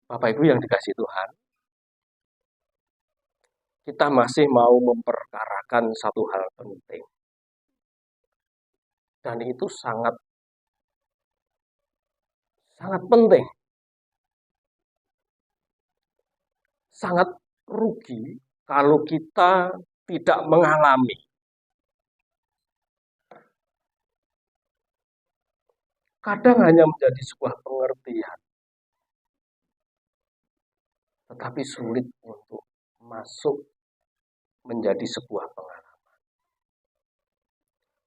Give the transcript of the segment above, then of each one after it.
Bapak Ibu yang dikasihi Tuhan, kita masih mau memperkarakan satu hal penting. Dan itu sangat penting. Sangat rugi kalau kita tidak mengalami. Kadang hanya menjadi sebuah pengertian, tetapi sulit untuk masuk menjadi sebuah pengalaman.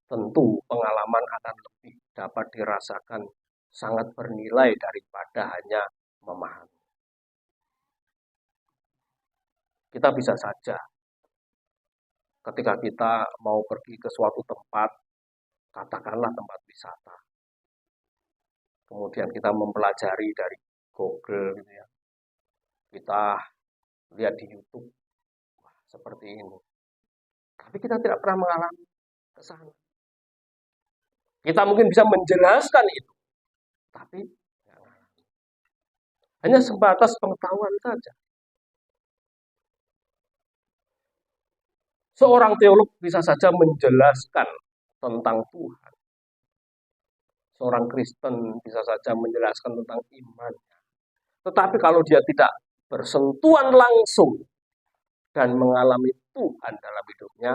Tentu pengalaman akan lebih dapat dirasakan sangat bernilai daripada hanya memahami. Kita bisa saja ketika kita mau pergi ke suatu tempat, katakanlah tempat wisata, kemudian kita mempelajari dari Google gitu ya, kita lihat di YouTube, wah, seperti ini, tapi kita tidak pernah mengalami ke sana. Kita mungkin bisa menjelaskan itu, tapi hanya sebatas pengetahuan saja. Seorang teolog bisa saja menjelaskan tentang Tuhan. Seorang Kristen bisa saja menjelaskan tentang imannya. Tetapi kalau dia tidak bersentuhan langsung dan mengalami Tuhan dalam hidupnya,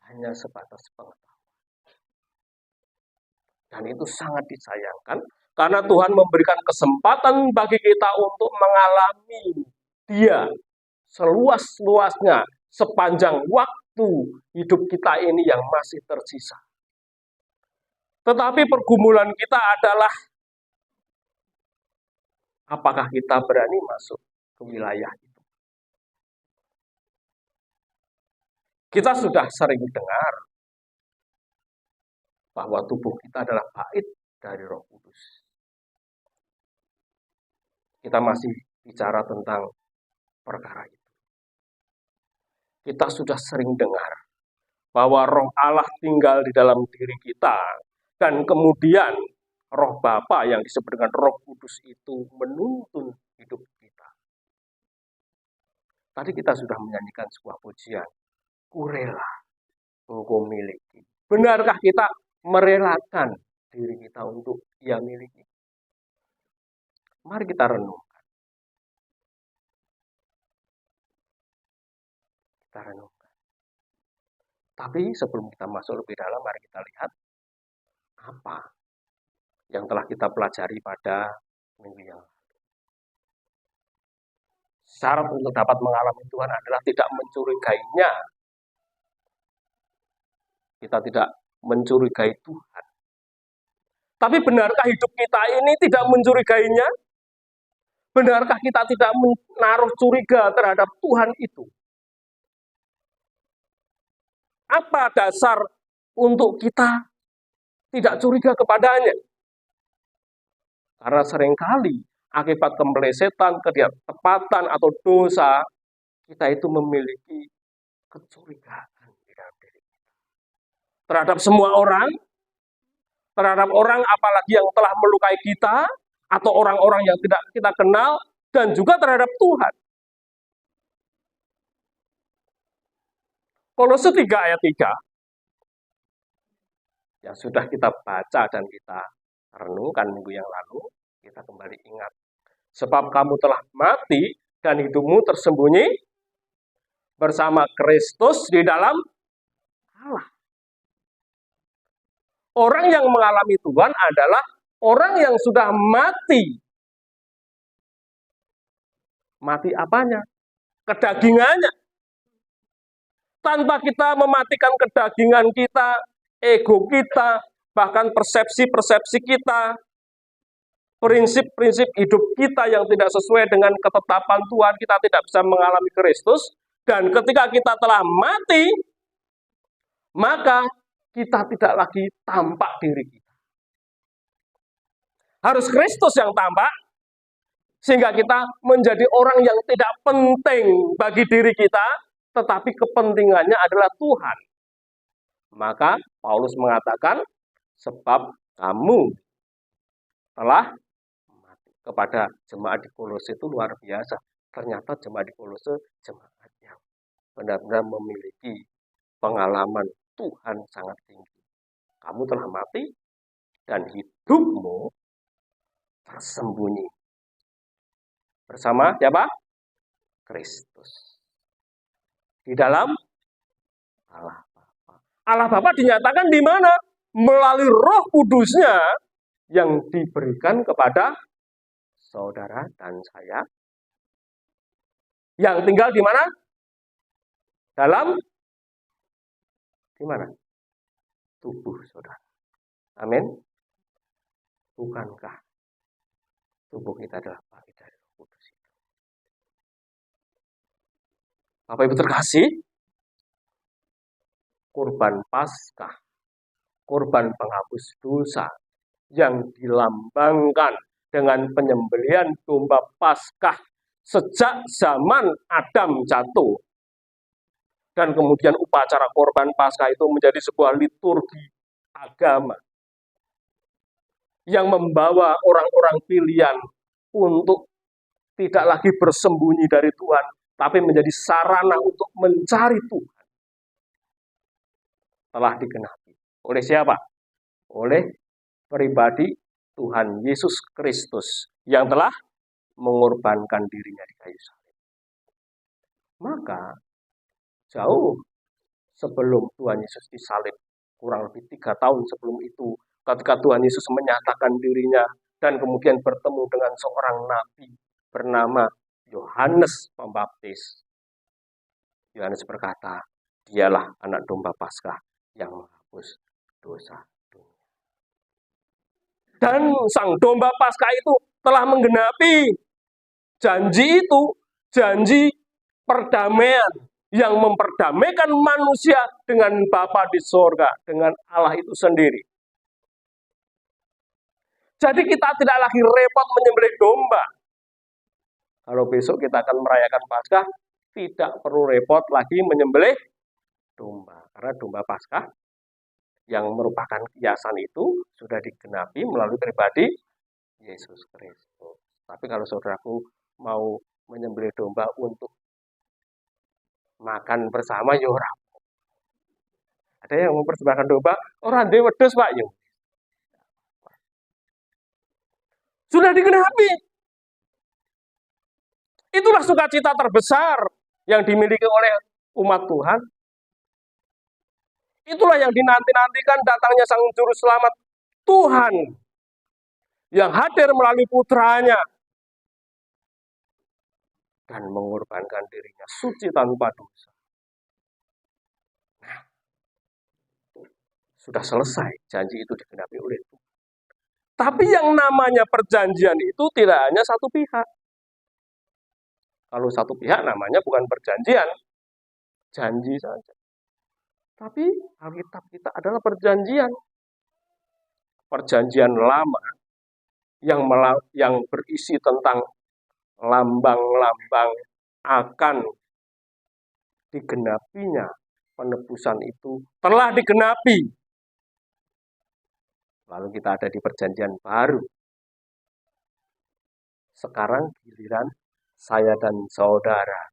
hanya sebatas pengetahuan. Dan itu sangat disayangkan, karena Tuhan memberikan kesempatan bagi kita untuk mengalami Dia seluas-luasnya sepanjang waktu hidup kita ini yang masih tersisa. Tetapi pergumulan kita adalah apakah kita berani masuk ke wilayah itu. Kita sudah sering dengar bahwa tubuh kita adalah bait dari Roh Kudus. Kita masih bicara tentang perkara itu. Kita sudah sering dengar bahwa Roh Allah tinggal di dalam diri kita, dan kemudian Roh Bapa yang disebut dengan Roh Kudus itu menuntun hidup kita. Tadi kita sudah menyanyikan sebuah pujian, ku rela engkau miliki. Benarkah kita merelakan diri kita untuk Ia miliki? Mari kita renungkan. Tapi sebelum kita masuk lebih dalam, mari kita lihat apa yang telah kita pelajari pada minggu yang lalu. Syarat untuk dapat mengalami Tuhan adalah tidak mencurigainya. Kita tidak mencurigai Tuhan. Tapi benarkah hidup kita ini tidak mencurigainya? Benarkah kita tidak menaruh curiga terhadap Tuhan itu? Apa dasar untuk kita tidak curiga kepadanya? Karena seringkali akibat kemelesetan, ketepatan atau dosa, kita itu memiliki kecurigaan di dalam diri kita. Terhadap semua orang, terhadap orang apalagi yang telah melukai kita, atau orang-orang yang tidak kita kenal, dan juga terhadap Tuhan. Kolose 3 ayat 3 yang sudah kita baca dan kita renungkan minggu yang lalu, kita kembali ingat. Sebab kamu telah mati dan hidupmu tersembunyi bersama Kristus di dalam Allah. Orang yang mengalami Tuhan adalah orang yang sudah mati. Mati apanya? Kedagingannya. Tanpa kita mematikan kedagingan kita, ego kita, bahkan persepsi-persepsi kita, prinsip-prinsip hidup kita yang tidak sesuai dengan ketetapan Tuhan, kita tidak bisa mengalami Kristus. Dan ketika kita telah mati, maka kita tidak lagi tampak diri kita. Harus Kristus yang tampak, sehingga kita menjadi orang yang tidak penting bagi diri kita, tetapi kepentingannya adalah Tuhan. Maka Paulus mengatakan, sebab kamu telah mati. kepada jemaat di Kolose itu luar biasa. Ternyata jemaat di Kolose jemaat yang benar-benar memiliki pengalaman Tuhan sangat tinggi. Kamu telah mati dan hidupmu tersembunyi bersama siapa? Kristus. Di dalam Allah Bapa. Allah Bapa dinyatakan di mana? Melalui Roh Kudusnya yang diberikan kepada saudara dan saya. Yang tinggal di mana? Di mana? Tubuh saudara. Amin. Bukankah tubuh kita adalah bagian dari Roh Kudus itu? Bapak Ibu terkasih, kurban Paskah, kurban penghapus dosa yang dilambangkan dengan penyembelihan domba Paskah sejak zaman Adam jatuh. Dan kemudian upacara korban Paskah itu menjadi sebuah liturgi agama yang membawa orang-orang pilihan untuk tidak lagi bersembunyi dari Tuhan, tapi menjadi sarana untuk mencari Tuhan. Telah digenapi. Oleh siapa? Oleh pribadi Tuhan Yesus Kristus yang telah mengorbankan dirinya di kayu salib. Maka jauh sebelum Tuhan Yesus disalib, kurang lebih 3 tahun sebelum itu, ketika Tuhan Yesus menyatakan dirinya dan kemudian bertemu dengan seorang nabi bernama Yohanes Pembaptis. Yohanes berkata, dialah anak domba Paskah yang menghapus dosa dunia. Dan sang domba Paskah itu telah menggenapi janji itu, janji perdamaian yang memperdamaikan manusia dengan Bapa di sorga, dengan Allah itu sendiri. Jadi kita tidak lagi repot menyembelih domba. Kalau besok kita akan merayakan Paskah, tidak perlu repot lagi menyembelih domba. Karena domba Paskah yang merupakan kiasan itu sudah digenapi melalui pribadi Yesus Kristus. Tapi kalau saudaraku mau menyembelih domba untuk makan bersama, ya ora. Ada yang mempersembahkan domba, orang dia wedhus Pak, yo. Sudah digenapi. Itulah sukacita terbesar yang dimiliki oleh umat Tuhan. Itulah yang dinanti-nantikan datangnya Sang Juru Selamat Tuhan yang hadir melalui putranya dan mengorbankan dirinya suci tanpa dosa. Nah, sudah selesai, janji itu digenapi oleh Tuhan. Tapi yang namanya perjanjian itu tidak hanya satu pihak. Kalau satu pihak namanya bukan perjanjian, janji saja. Tapi Alkitab kita adalah perjanjian. Perjanjian lama yang berisi tentang lambang-lambang akan digenapinya penebusan itu telah digenapi. Lalu kita ada di perjanjian baru. Sekarang giliran saya dan saudara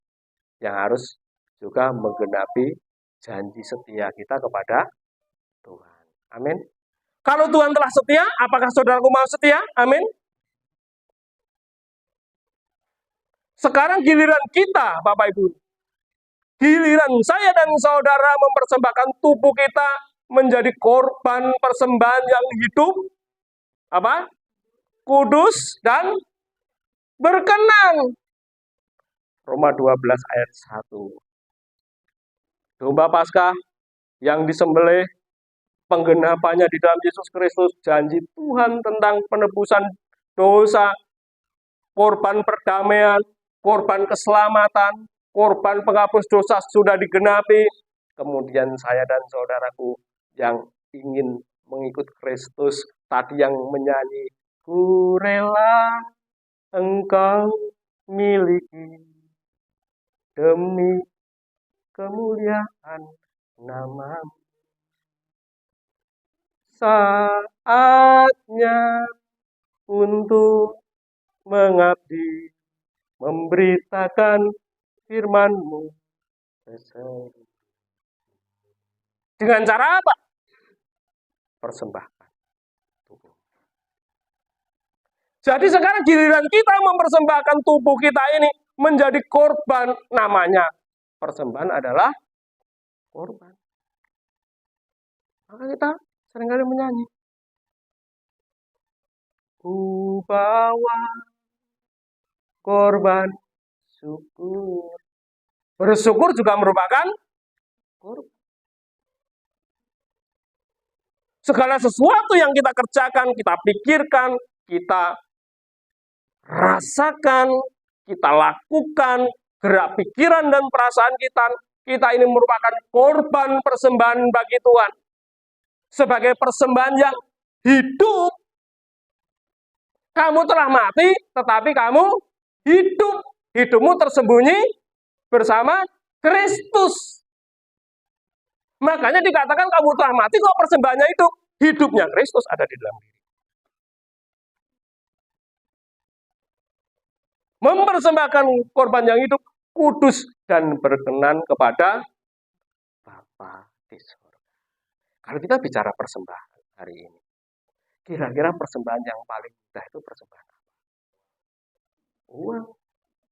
yang harus juga menggenapi janji setia kita kepada Tuhan. Amin. Kalau Tuhan telah setia, apakah saudaraku mau setia? Amin. Sekarang giliran kita, Bapak Ibu. Giliran saya dan saudara mempersembahkan tubuh kita menjadi korban persembahan yang hidup, apa? Kudus dan berkenan. Roma 12 ayat 1. Domba Paskah yang disembelih, penggenapannya di dalam Yesus Kristus, janji Tuhan tentang penebusan dosa, korban perdamaian, korban keselamatan, korban penghapus dosa sudah digenapi. Kemudian saya dan saudaraku yang ingin mengikut Kristus, tadi yang menyanyi, ku rela engkau miliki demi kemuliaan nama-Mu. Saatnya untuk mengabdi, memberitakan firman-Mu. Dengan cara apa? Persembahkan tubuh. Jadi sekarang giliran kita mempersembahkan tubuh kita ini menjadi korban, namanya persembahan adalah korban. Maka kita seringkali menyanyi, ku bawa korban syukur. Bersyukur juga merupakan korban. Segala sesuatu yang kita kerjakan, kita pikirkan, kita rasakan, kita lakukan, gerak pikiran dan perasaan kita ini merupakan korban persembahan bagi Tuhan. Sebagai persembahan yang hidup. Kamu telah mati, tetapi kamu hidup. Hidupmu tersembunyi bersama Kristus. Makanya dikatakan kamu telah mati kok persembahannya hidup. Hidupnya Kristus ada di dalam diri. Mempersembahkan korban yang hidup, kudus dan berkenan kepada Bapa di surga. Kalau kita bicara persembahan hari ini, kira-kira persembahan yang paling mudah itu persembahan apa? Uang.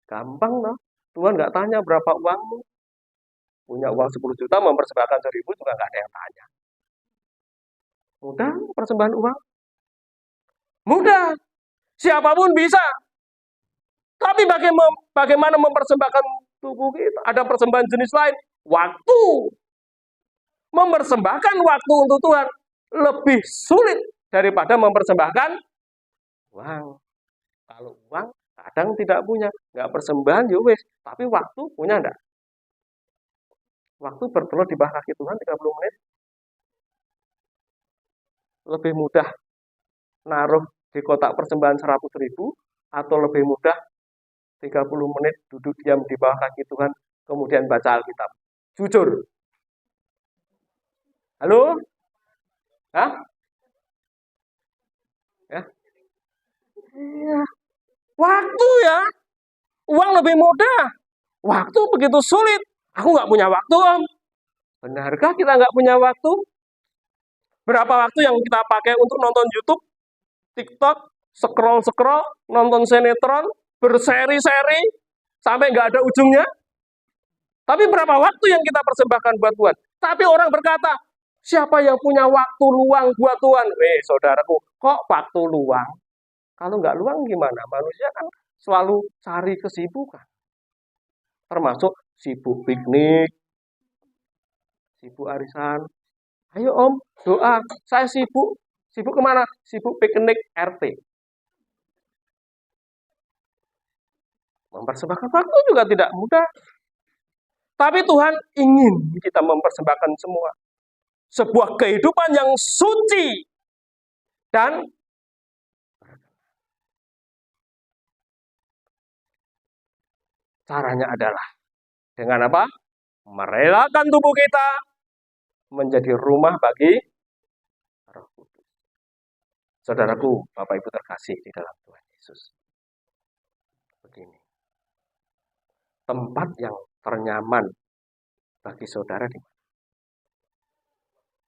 Gampang loh. Tuhan nggak tanya berapa uangmu. Punya uang 10 juta, mempersembahkan 1.000 juga nggak ada yang tanya. Mudah persembahan uang? Mudah. Siapapun bisa. Tapi bagaimana mempersembahkan tubuh kita? Ada persembahan jenis lain. Waktu. Mempersembahkan waktu untuk Tuhan lebih sulit daripada mempersembahkan uang. Kalau uang kadang tidak punya, nggak persembahan ya wes, tapi waktu punya enggak? Waktu bertelur di bawah kaki Tuhan 30 menit. Lebih mudah naruh di kotak persembahan 100.000 atau lebih mudah 30 menit duduk diam di bawah kaki Tuhan kemudian baca Alkitab. Jujur. Halo? Hah? Ya? Iya. Waktu ya. Uang lebih mudah. Waktu begitu sulit. Aku nggak punya waktu, Om. Benarkah kita nggak punya waktu? Berapa waktu yang kita pakai untuk nonton YouTube, TikTok, scroll-scroll, nonton sinetron, berseri-seri, sampai nggak ada ujungnya? Tapi berapa waktu yang kita persembahkan buat Tuhan? Tapi orang berkata, siapa yang punya waktu luang buat Tuhan? Saudaraku, kok waktu luang? Kalau nggak luang gimana? Manusia kan selalu cari kesibukan. Termasuk sibuk piknik, sibuk arisan. Ayo Om, doa. Saya sibuk. Sibuk kemana? Sibuk piknik RT. Mempersembahkan waktu juga tidak mudah. Tapi Tuhan ingin kita mempersembahkan semua. Sebuah kehidupan yang suci. Dan caranya adalah dengan apa? Merelakan tubuh kita menjadi rumah bagi Roh Kudus. Saudaraku, Bapak Ibu terkasih di dalam Tuhan Yesus. Begini. Tempat yang ternyaman bagi saudara di mana?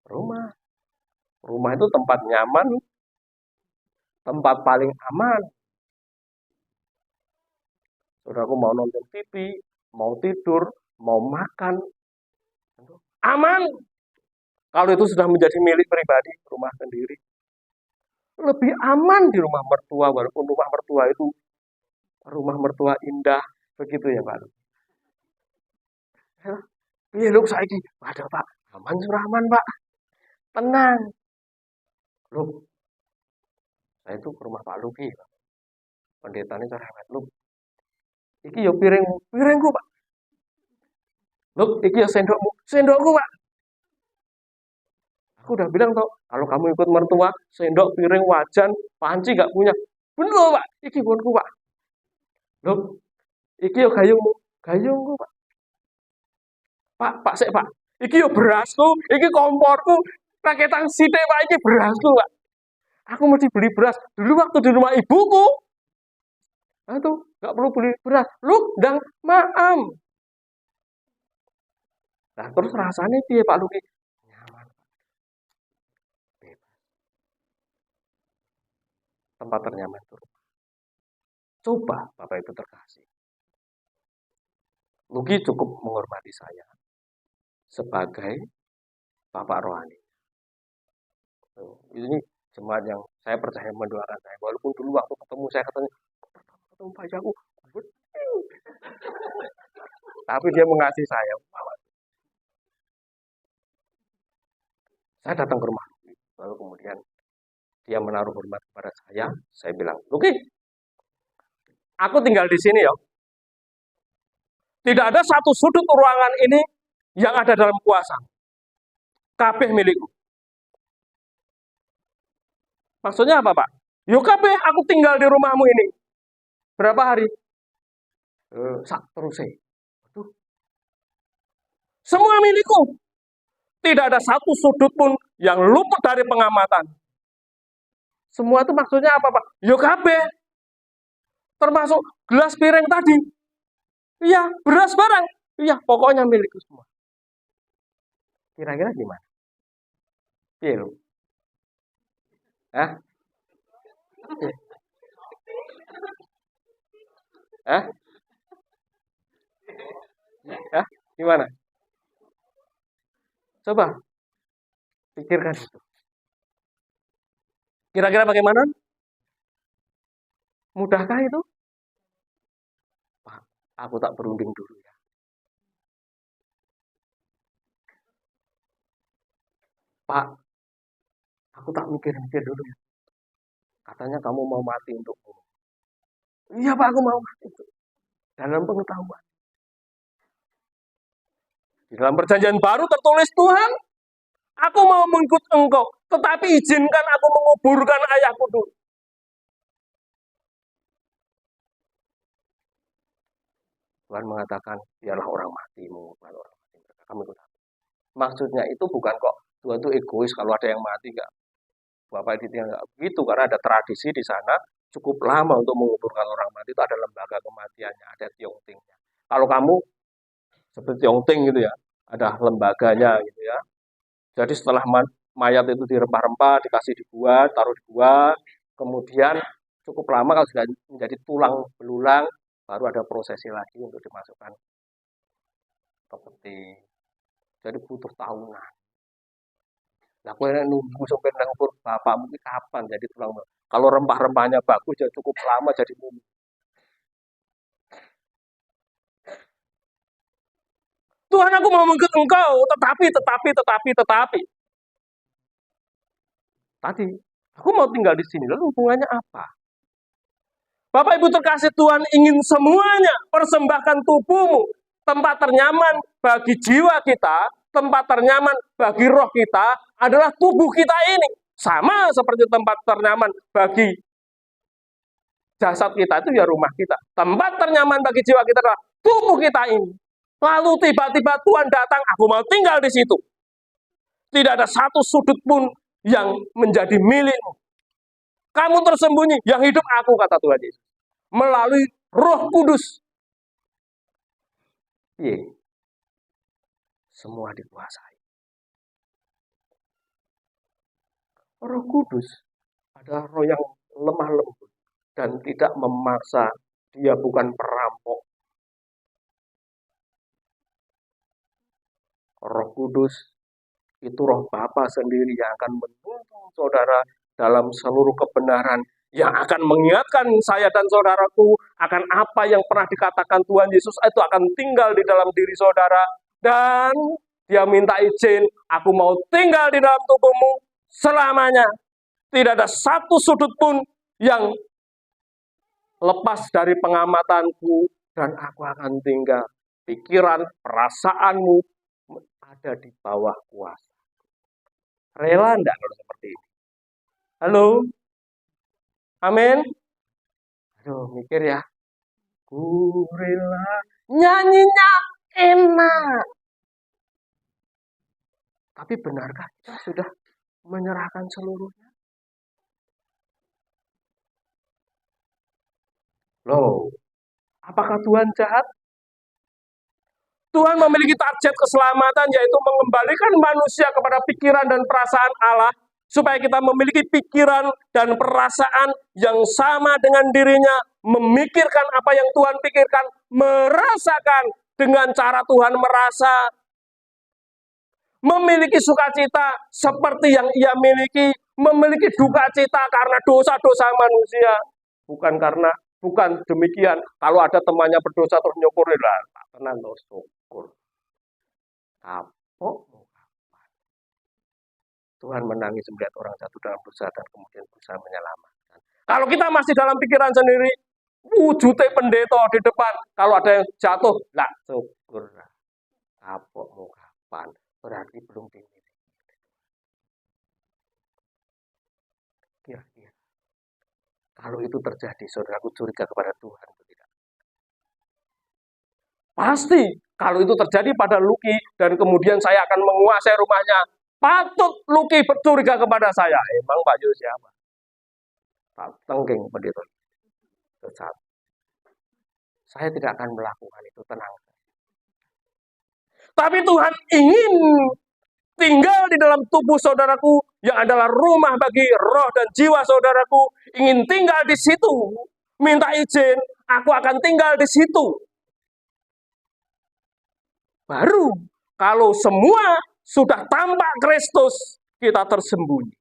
Rumah. Rumah itu tempat nyaman, tempat paling aman. Saudaraku mau nonton TV, mau tidur, mau makan, aman. Kalau itu sudah menjadi milik pribadi, rumah sendiri. Lebih aman di rumah mertua, walaupun rumah mertua itu rumah mertua indah, begitu ya Pak. Iya lu saiki, waduh Pak, aman suraman Pak, tenang. Lu, saya itu ke rumah Pak Luki, Pak. Pendetanya cerewet, lu. Iki yo piringku Pak. Lu, iki yo sendokku Pak. Aku udah bilang toh, kalau kamu ikut mertua, sendok, piring, wajan, panci gak punya. Bener Pak, iki bonku Pak. Loh, iki yo gayungku Pak. Pak, sik Pak. Iki yo berasku, iki komporku. Raketan sithik Pak, iki berasku Pak. Aku mesti beli beras. Dulu waktu di rumah ibuku, Nah tuh, nggak perlu beli beras. Lu ndang maam. Nah, terus rasanya piye Pak Luki? Nyaman, bebas. Tempat ternyaman itu. Coba Bapak Ibu terkasih. Luki cukup menghormati saya sebagai Bapak rohani. Ini jemaat yang saya percaya mendoakan saya. Walaupun dulu waktu ketemu saya katanya, ketemu Pak Jaku, tapi dia mengasihi saya. Saya datang ke rumah, lalu kemudian dia menaruh hormat kepada saya bilang, Luki, aku tinggal di sini ya. Tidak ada satu sudut ruangan ini yang ada dalam kuasa. Kabeh milikku. Maksudnya apa, Pak? Yo kabeh aku tinggal di rumahmu ini. Berapa hari? Sak terusé. Semua milikku. Tidak ada satu sudut pun yang luput dari pengamatan. Semua itu maksudnya apa, Pak? Yo kabeh. Termasuk gelas piring tadi. Iya, beras barang. Iya, pokoknya milikku semua. Kira-kira gimana? Iya loh. Hah? Hah? Hah? Gimana? Coba pikirkan itu. Kira-kira bagaimana? Mudahkah itu? Pak, aku tak berunding dulu ya. Pak, aku tak mikir-mikir dulu ya. Katanya kamu mau mati untukku. Iya Pak, aku mau mati. Dalam pengetahuan. Di dalam perjanjian baru tertulis Tuhan, aku mau mengikut engkau, tetapi izinkan aku menguburkan ayahku dulu. Tuhan mengatakan, biarlah orang matimu, biarlah orang mati mereka, kamu ikut aku. Maksudnya itu bukan kok Tuhan itu egois kalau ada yang mati enggak. Bapak ditinggal enggak begitu karena ada tradisi di sana cukup lama untuk menguburkan orang mati itu ada lembaga kematiannya, ada tiongtingnya. Kalau kamu seperti tiongting gitu ya, ada lembaganya gitu ya. Jadi setelah mayat itu dirempah-rempah, dikasih di gua, taruh di gua, kemudian cukup lama kalau sudah menjadi tulang belulang, baru ada prosesi lagi untuk dimasukkan ke peti. Jadi butuh tahunan. Nah, kowe nek nunggu sampai nang umur bapakmu iki kapan jadi tulang belulang? Kalau rempah-rempahnya bagus ya cukup lama jadi mumi. Tuhan aku mau mengikut engkau, tetapi. Tadi, aku mau tinggal di sini, lalu hubungannya apa? Bapak Ibu terkasih Tuhan ingin semuanya persembahkan tubuhmu, tempat ternyaman bagi jiwa kita, tempat ternyaman bagi roh kita adalah tubuh kita ini. Sama seperti tempat ternyaman bagi jasad kita itu ya rumah kita. Tempat ternyaman bagi jiwa kita adalah tubuh kita ini. Lalu tiba-tiba Tuhan datang, aku mau tinggal di situ. Tidak ada satu sudut pun yang menjadi milikmu. Kamu tersembunyi, yang hidup aku, kata Tuhan Yesus. Melalui Roh Kudus. Iya. Semua dikuasai. Roh Kudus adalah roh yang lemah lembut dan tidak memaksa. Dia bukan perampok. Roh Kudus itu roh Bapa sendiri yang akan menuntun saudara dalam seluruh kebenaran, yang akan mengingatkan saya dan saudaraku akan apa yang pernah dikatakan Tuhan Yesus itu akan tinggal di dalam diri saudara, dan dia minta izin, aku mau tinggal di dalam tubuhmu selamanya. Tidak ada satu sudut pun yang lepas dari pengamatanku, dan aku akan tinggal. Pikiran, perasaanmu ada di bawah kuasa. Rela enggak kalau seperti ini? Halo? Amin? Aduh, mikir ya. Ku rela. Nyanyinya enak. Tapi benarkah kita sudah menyerahkan seluruhnya? Loh, apakah Tuhan jahat? Tuhan memiliki target keselamatan, yaitu mengembalikan manusia kepada pikiran dan perasaan Allah, supaya kita memiliki pikiran dan perasaan yang sama dengan dirinya, memikirkan apa yang Tuhan pikirkan, merasakan dengan cara Tuhan merasa, memiliki sukacita seperti yang ia miliki, memiliki duka cita karena dosa-dosa manusia. Bukan demikian, kalau ada temannya berdosa terus nyukurin lah, tak tenang loh, syukur. Kapok. Tuhan menangis melihat orang jatuh dalam dosa dan kemudian berusaha menyelamatkan. Kalau kita masih dalam pikiran sendiri, wujudnya pendeta di depan, kalau ada yang jatuh, lah syukur. Kapok mau kapan? Berarti belum dimiliki. Kira-kira kalau itu terjadi, saudaraku curiga kepada Tuhan atau tidak? Pasti kalau itu terjadi pada Luki dan kemudian saya akan menguasai rumahnya, patut Luki bercuriga kepada saya. Emang Pak Yus siapa? Tak tengking pendeta. Sesat. Saya tidak akan melakukan itu, tenang. Tapi Tuhan ingin tinggal di dalam tubuh saudaraku yang adalah rumah bagi roh dan jiwa saudaraku, ingin tinggal di situ. Minta izin, aku akan tinggal di situ. Baru kalau semua sudah tampak Kristus, kita tersembunyi.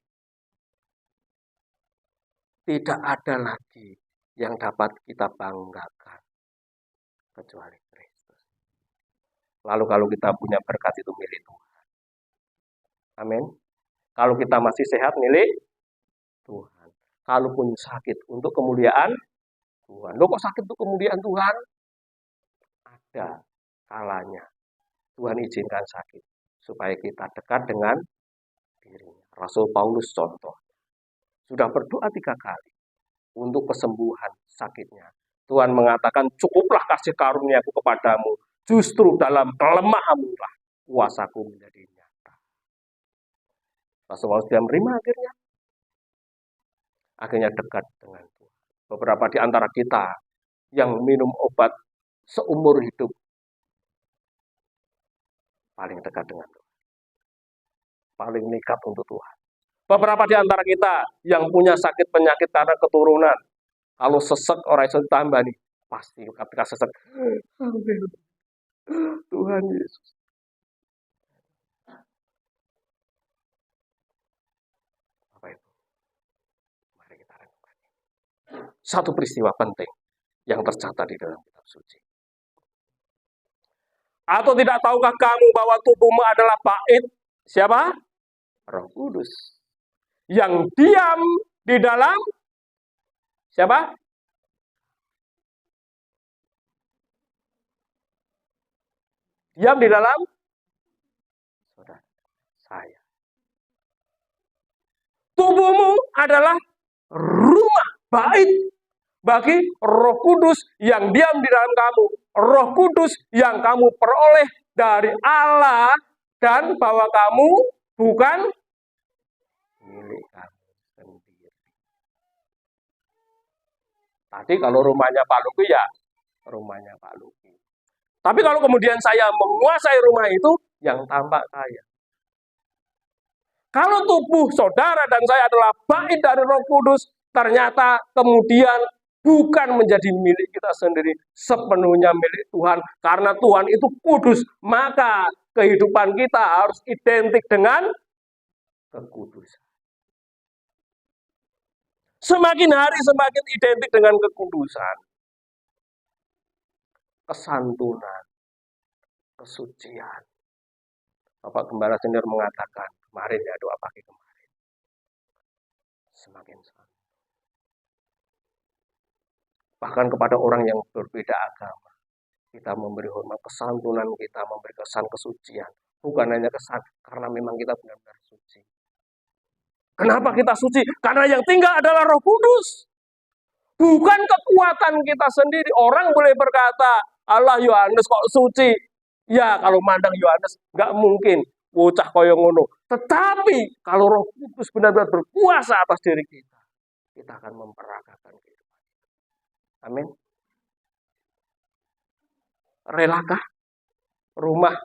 Tidak ada lagi yang dapat kita banggakan kecuali Kristus. Lalu kalau kita punya berkat itu milik Tuhan. Amin. Kalau kita masih sehat milik Tuhan. Kalaupun sakit untuk kemuliaan Tuhan. Loh kok sakit untuk kemuliaan Tuhan? Ada kalanya Tuhan izinkan sakit supaya kita dekat dengan dirinya. Rasul Paulus contoh. Sudah berdoa 3 kali untuk kesembuhan sakitnya. Tuhan mengatakan, cukuplah kasih karuniaku kepadamu. Justru dalam kelemahanmu lah kuasaku menjadi nyata. Rasul Paulus dia menerima akhirnya dekat dengan Tuhan. Beberapa di antara kita yang minum obat seumur hidup paling dekat dengan Tuhan. Paling nekat untuk Tuhan. Beberapa di antara kita yang punya sakit penyakit karena keturunan, kalau sesek orang itu tambah nih, pasti ketika sesek, Tuhan Yesus. Apa itu? Mari kita renungkan. Satu peristiwa penting yang tercatat di dalam kitab suci. Atau tidak tahukah kamu bahwa tubuhmu adalah bait siapa? Roh Kudus. Yang diam di dalam siapa? Diam di dalam saudara saya. Tubuhmu adalah rumah bait bagi Roh Kudus yang diam di dalam kamu. Roh Kudus yang kamu peroleh dari Allah dan bahwa kamu bukan milik kamu sendiri. Tadi kalau rumahnya Pak Luki ya rumahnya Pak Luki. Tapi kalau kemudian saya menguasai rumah itu, yang tampak saya. Kalau tubuh saudara dan saya adalah bait dari Roh Kudus, ternyata kemudian bukan menjadi milik kita sendiri, sepenuhnya milik Tuhan. Karena Tuhan itu kudus, maka kehidupan kita harus identik dengan kekudusan. Semakin hari semakin identik dengan kekudusan. Kesantunan, kesucian. Bapak Gembala Senior mengatakan, kemarin ya doa pagi kemarin. Semakin santai. Bahkan kepada orang yang berbeda agama. Kita memberi hormat, kesantunan kita, memberi kesan kesucian. Bukan hanya kesan, karena memang kita benar-benar suci. Kenapa kita suci? Karena yang tinggal adalah Roh Kudus. Bukan kekuatan kita sendiri. Orang boleh berkata, Allah Yohanes kok suci. Ya, kalau mandang Yohanes, nggak mungkin. Bocah koyo ngono. Tetapi, kalau Roh Kudus benar-benar berkuasa atas diri kita, kita akan memperagakan kehidupan. Amin. Relakah rumah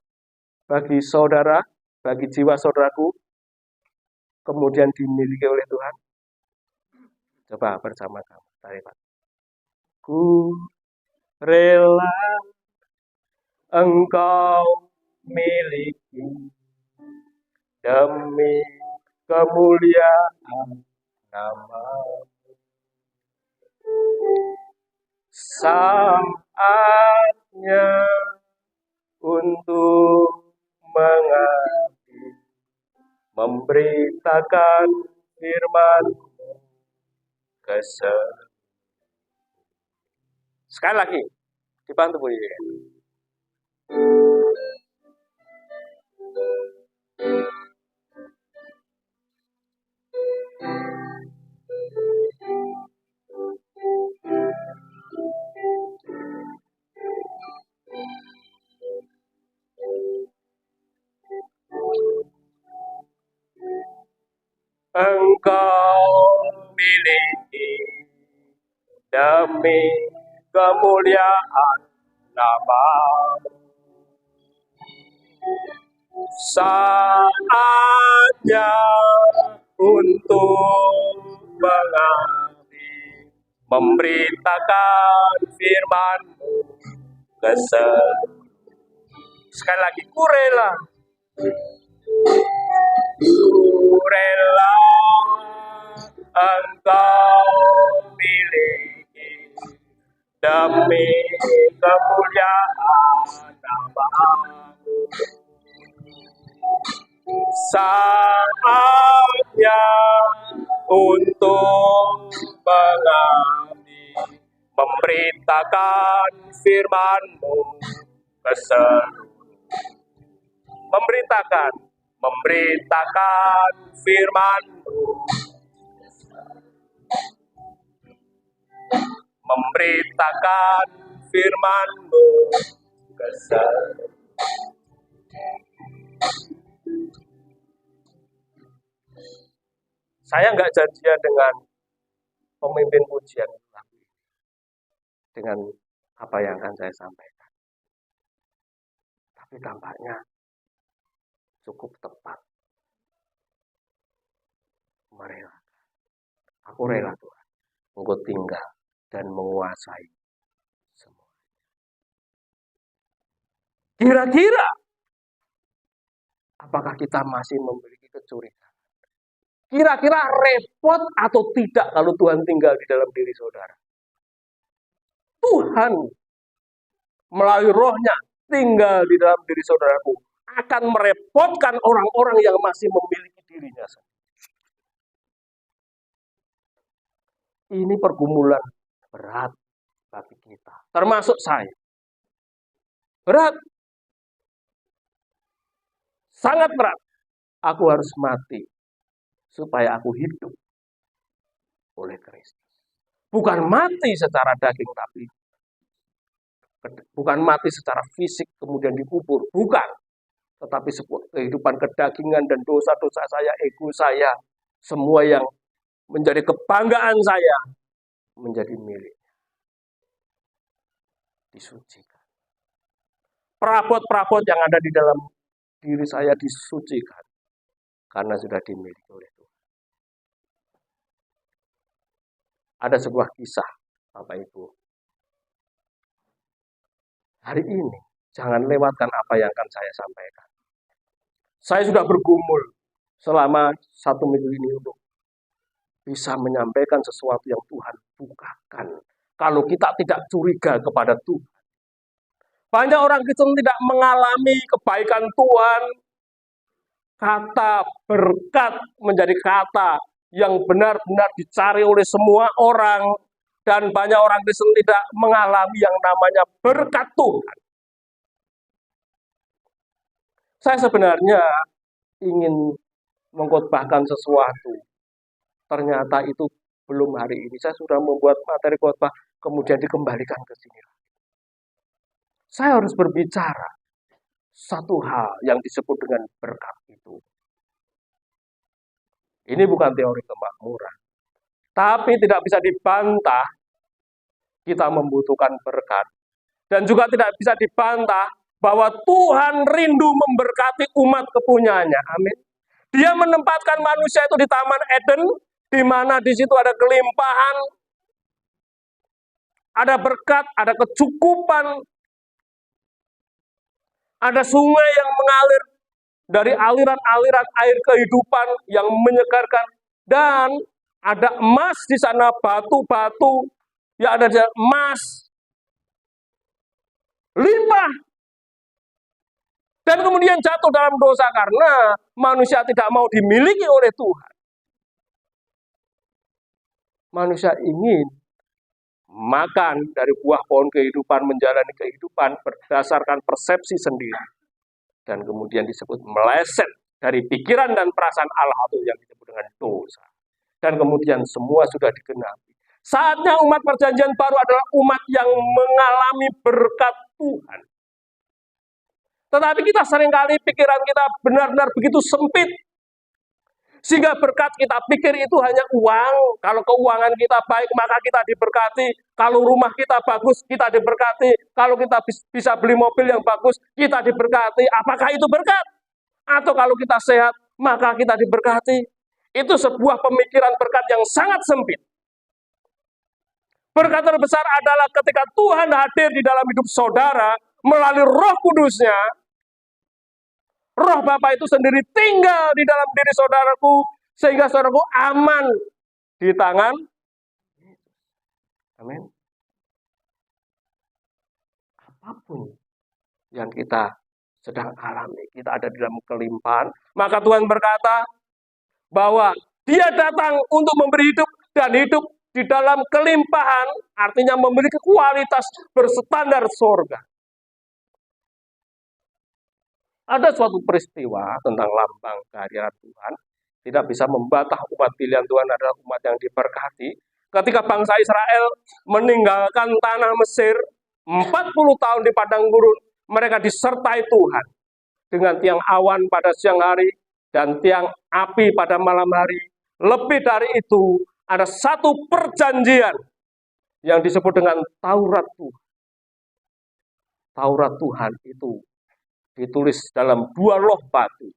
bagi saudara, bagi jiwa saudaraku, kemudian dimiliki oleh Tuhan? Coba bersama-sama. Ku rela engkau miliki demi kemuliaan nama. Saatnya untuk mengabdi, memberitakan firman keselamatan. Sekali lagi, dibantu Bu Yuyun. Engkau miliki demi kemuliaan nama-Mu. Saatnya untuk mengabdi, memberitakan firman-Mu ke seluruh. Sekali lagi, ku rela engkau miliki demi kemuliaan nama-Mu. Saatnya untuk mengabdi, memberitakan firman-Mu ke seluruh. Memberitakan firman-Mu, memberitakan firman-Mu ke seluruh. Saya nggak janjian dengan pemimpin pujian dengan apa yang akan saya sampaikan, tapi tampaknya cukup tepat. Merelakan. Aku rela Tuhan, Engkau tinggal dan menguasai semua. Kira-kira apakah kita masih memiliki kecurigaan? Kira-kira repot atau tidak kalau Tuhan tinggal di dalam diri saudara? Tuhan melalui rohnya tinggal di dalam diri saudaraku akan merepotkan orang-orang yang masih memiliki dirinya sendiri. Ini pergumulan berat bagi kita, termasuk saya. Berat. Sangat berat. Aku harus mati supaya aku hidup oleh Kristus. Bukan mati secara daging, tapi bukan mati secara fisik kemudian dikubur, bukan. Tetapi kehidupan kedagingan dan dosa-dosa saya, ego saya, semua yang menjadi kebanggaan saya, menjadi milik. Disucikan. Perabot-perabot yang ada di dalam diri saya disucikan. Karena sudah dimiliki oleh Tuhan. Ada sebuah kisah, Bapak Ibu. Hari ini, jangan lewatkan apa yang akan saya sampaikan. Saya sudah bergumul selama 1 minggu ini untuk bisa menyampaikan sesuatu yang Tuhan bukakan. Kalau kita tidak curiga kepada Tuhan. Banyak orang Kristen tidak mengalami kebaikan Tuhan. Kata berkat menjadi kata yang benar-benar dicari oleh semua orang. Dan banyak orang Kristen tidak mengalami yang namanya berkat Tuhan. Saya sebenarnya ingin mengkhotbahkan sesuatu. Ternyata itu belum hari ini. Saya sudah membuat materi khotbah, kemudian dikembalikan ke sini. Saya harus berbicara satu hal yang disebut dengan berkat itu. Ini bukan teori kemakmuran. Tapi tidak bisa dibantah, kita membutuhkan berkat. dan juga tidak bisa dibantah bahwa Tuhan rindu memberkati umat kepunyaannya. Amin. Dia menempatkan manusia itu di Taman Eden, di mana di situ ada kelimpahan, ada berkat, ada kecukupan, ada sungai yang mengalir dari aliran-aliran air kehidupan yang menyegarkan, dan ada emas di sana, batu-batu yang ada di emas, limpah. Dan kemudian jatuh dalam dosa karena manusia tidak mau dimiliki oleh Tuhan. Manusia ingin makan dari buah pohon kehidupan, menjalani kehidupan berdasarkan persepsi sendiri. Dan kemudian disebut meleset dari pikiran dan perasaan Allah itu yang disebut dengan dosa. Dan kemudian semua sudah digenapi. Saatnya umat perjanjian baru adalah umat yang mengalami berkat Tuhan. Tetapi kita seringkali pikiran kita benar-benar begitu sempit, sehingga berkat kita pikir itu hanya uang. Kalau keuangan kita baik, maka kita diberkati. Kalau rumah kita bagus, kita diberkati. Kalau kita bisa beli mobil yang bagus, kita diberkati. Apakah itu berkat? Atau kalau kita sehat, maka kita diberkati. Itu sebuah pemikiran berkat yang sangat sempit. Berkat terbesar adalah ketika Tuhan hadir di dalam hidup saudara melalui Roh Kudus-Nya. Roh Bapa itu sendiri tinggal di dalam diri saudaraku, sehingga saudaraku aman di tangan. Amin. Apapun yang kita sedang alami, kita ada di dalam kelimpahan, maka Tuhan berkata bahwa Dia datang untuk memberi hidup, dan hidup di dalam kelimpahan artinya memiliki kualitas berstandar surga. Ada suatu peristiwa tentang lambang kehadiran Tuhan, tidak bisa membantah umat pilihan Tuhan adalah umat yang diberkati. Ketika bangsa Israel meninggalkan tanah Mesir 40 tahun di padang gurun, mereka disertai Tuhan dengan tiang awan pada siang hari dan tiang api pada malam hari. Lebih dari itu, ada satu perjanjian yang disebut dengan Taurat Tuhan. Taurat Tuhan itu ditulis dalam 2 loh batu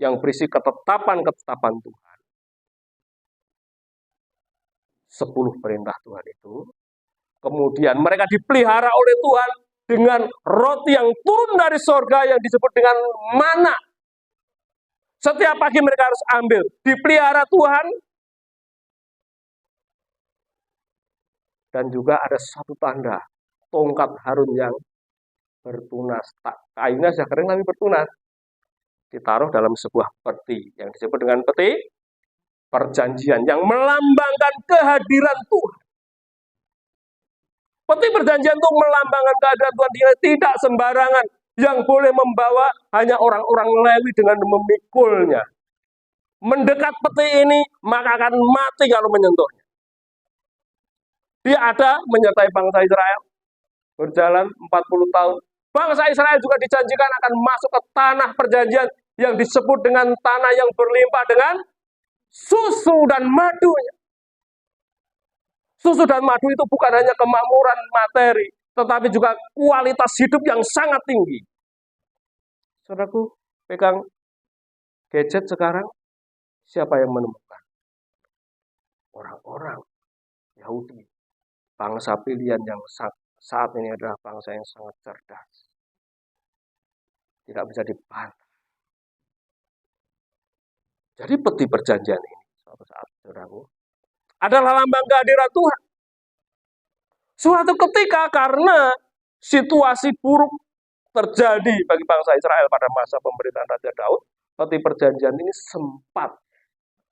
yang berisi ketetapan-ketetapan Tuhan. 10 perintah Tuhan itu. Kemudian mereka dipelihara oleh Tuhan dengan roti yang turun dari sorga yang disebut dengan mana. Setiap pagi mereka harus ambil. Dipelihara Tuhan. Dan juga ada satu tanda, tongkat Harun yang bertunas. Kayunya sudah kering tapi bertunas. Ditaruh dalam sebuah peti yang disebut dengan peti perjanjian yang melambangkan kehadiran Tuhan. Peti perjanjian itu melambangkan kehadiran Tuhan. Dia tidak sembarangan. Yang boleh membawa hanya orang-orang Lewi dengan memikulnya. Mendekat peti ini maka akan mati kalau menyentuhnya. Dia ada menyertai bangsa Israel berjalan 40 tahun. Bangsa Israel juga dijanjikan akan masuk ke tanah perjanjian yang disebut dengan tanah yang berlimpah dengan susu dan madunya. Susu dan madu itu bukan hanya kemakmuran materi, tetapi juga kualitas hidup yang sangat tinggi. Saudaraku, pegang gadget sekarang, siapa yang menemukan? Orang-orang Yahudi. Bangsa pilihan yang saat ini adalah bangsa yang sangat cerdas. Tidak bisa dibantah. Jadi peti perjanjian ini, suatu saat, saudaraku, adalah lambang kehadiran Tuhan. Suatu ketika karena situasi buruk terjadi bagi bangsa Israel pada masa pemerintahan Raja Daud, peti perjanjian ini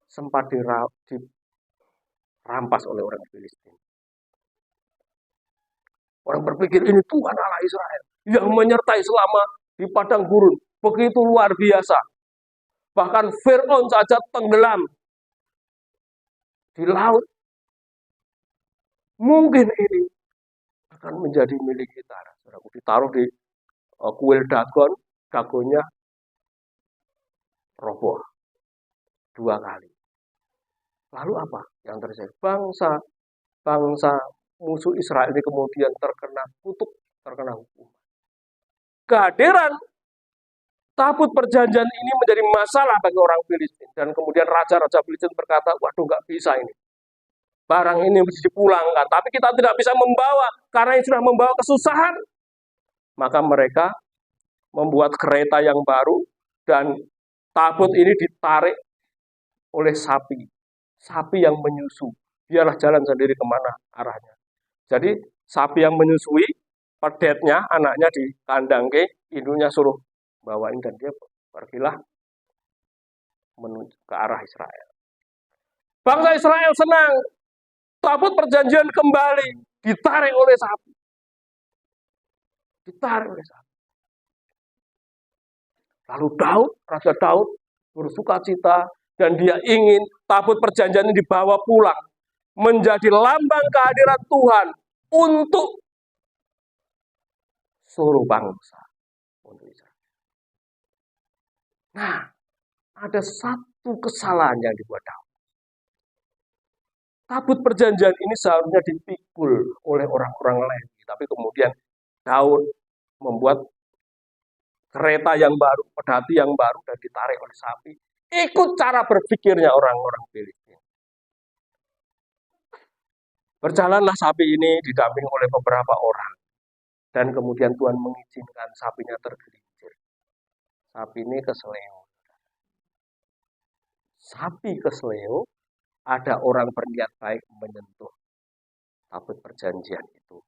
sempat dirampas oleh orang Filistin. Orang berpikir ini Tuhan Allah Israel yang menyertai selama di padang gurun. Begitu luar biasa. Bahkan Fir'aun saja tenggelam di laut. Mungkin ini akan menjadi milik kita. Ditaruh di kuil Dagon, Dagonnya roboh 2 kali. Lalu apa yang terjadi? Bangsa musuh Israel ini kemudian terkena kutuk, terkena hukum. Kehadiran tabut perjanjian ini menjadi masalah bagi orang Filistin. Dan kemudian raja-raja Filistin berkata, waduh nggak bisa ini. Barang ini mesti dipulangkan. Tapi kita tidak bisa membawa, karena ini sudah membawa kesusahan. Maka mereka membuat kereta yang baru, dan tabut ini ditarik oleh sapi. Sapi yang menyusu. Biarlah jalan sendiri kemana arahnya. Jadi sapi yang menyusui, pedetnya, anaknya di kandang ke, induknya suruh bawain, dan dia pergilah menuju ke arah Israel. Bangsa Israel senang, tabut perjanjian kembali ditarik oleh sapi. Ditarik oleh sapi. Lalu Daud, Raja Daud bersuka cita, dan dia ingin tabut perjanjian ini dibawa pulang, menjadi lambang kehadiran Tuhan untuk seluruh bangsa. Nah, ada satu kesalahan yang dibuat Daud. Tabut perjanjian ini seharusnya dipikul oleh orang-orang Lewi, tapi kemudian Daud membuat kereta yang baru, pedati yang baru, dan ditarik oleh sapi. Ikut cara berpikirnya orang-orang Filistin. Berjalanlah sapi ini didampingi oleh beberapa orang, dan kemudian Tuhan mengizinkan sapinya tergelincir. Sapi ini keseleo. Sapi keseleo, ada orang berniat baik menyentuh tabut perjanjian itu.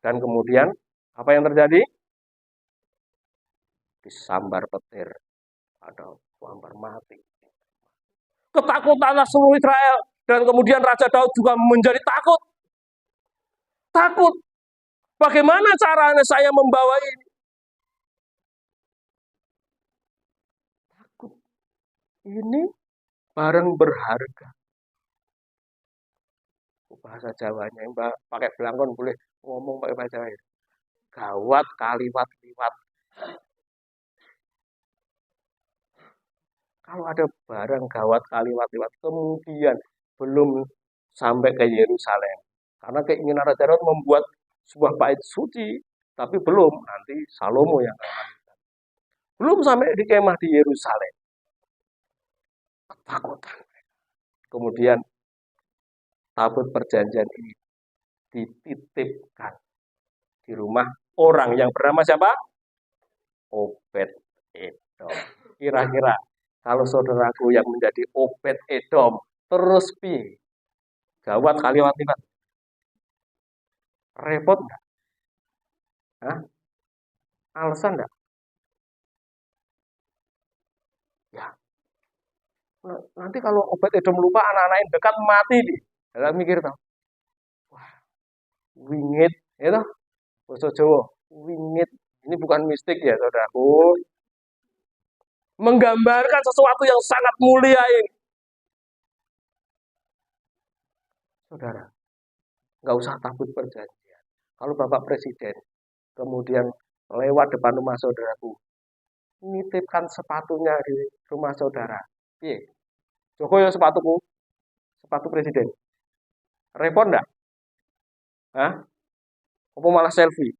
Dan kemudian, apa yang terjadi? Disambar petir, ada hampir mati. Ketakutanlah seluruh Israel, dan kemudian Raja Daud juga menjadi takut. Takut. Bagaimana caranya saya membawa ini? Takut. Ini barang berharga. Bahasa Jawanya, yang pakai belangkon boleh ngomong pakai bahasa Jawa. Gawat kaliwat-liwat. Kalau ada barang gawat kaliwat-liwat, kemudian belum sampai ke Yerusalem. Karena keinginan Raja Daud membuat sebuah bait suci, tapi belum, nanti Salomo yang akan lanjutkan. Belum sampai di kemah di Yerusalem. Ketakutan. Kemudian tabut perjanjian ini dititipkan di rumah orang yang bernama siapa? Obed-Edom. Kira-kira kalau saudaraku yang menjadi Obed-Edom, terus pi, gawat kaliwat-liwat. Repot enggak? Hah? Alasan enggak? Ya. Nanti kalau Obed-Edom lupa, anak-anak yang dekat mati nih. Dalam mikir tau. Wah, wingit, ya toh? Bahasa Jawa, wingit. Ini bukan mistik ya, saudaraku. Menggambarkan sesuatu yang sangat mulia ini. Saudara, nggak usah tabut perjanjian. Kalau Bapak Presiden kemudian lewat depan rumah saudaraku, nitipkan sepatunya di rumah saudara. Iya, Joko ya sepatuku, sepatu presiden. Repot enggak? Hah? Apa malah selfie?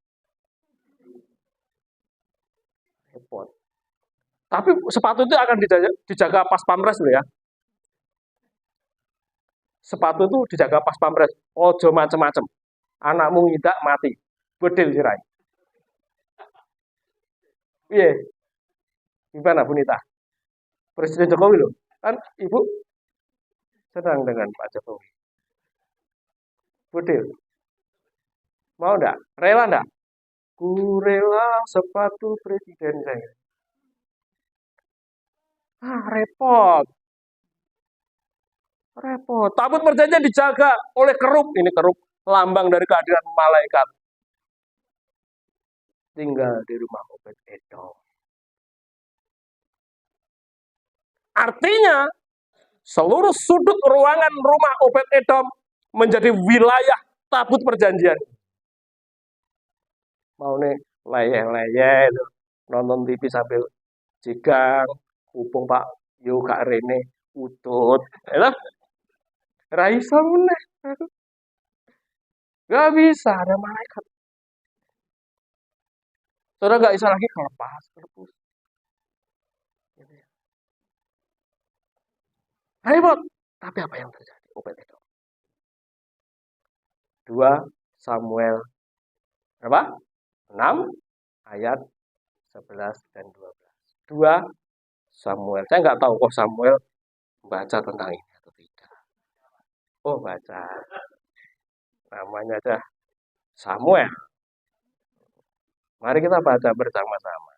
Repot. Tapi sepatu itu akan dijaga pas pampres loh ya. Sepatu itu dijaga pas pampres. Ojo macem-macem. Anakmu ngidak mati. Bedil sirai. Iya. Gimana Bu Nita? Presiden Jokowi loh. Kan Ibu senang dengan Pak Jokowi. Bedil. Mau enggak? Rela enggak? Ku rela sepatu presiden saya. Repot. Repot. Tabut perjanjian dijaga oleh kerub. Ini kerub lambang dari kehadiran malaikat. Tinggal di rumah Obed-Edom. Artinya, seluruh sudut ruangan rumah Obed-Edom menjadi wilayah tabut perjanjian. Mau nih leyeh-leyeh nonton TV sambil jigang, hubung Pak Yo Kak Rene utut. Ya, Raisa meneh. Gak bisa, ada malaikat. Saudara nggak bisa lagi kelepas, kelepus. Gitu ya. Repot. Tapi apa yang terjadi? Obed-Edom. 2 Samuel berapa? 6 ayat 11 dan 12. 2 Samuel. Saya nggak tahu kok Samuel baca tentang ini atau tidak. Oh, baca. Namanya aja Samuel. Mari kita baca bersama-sama.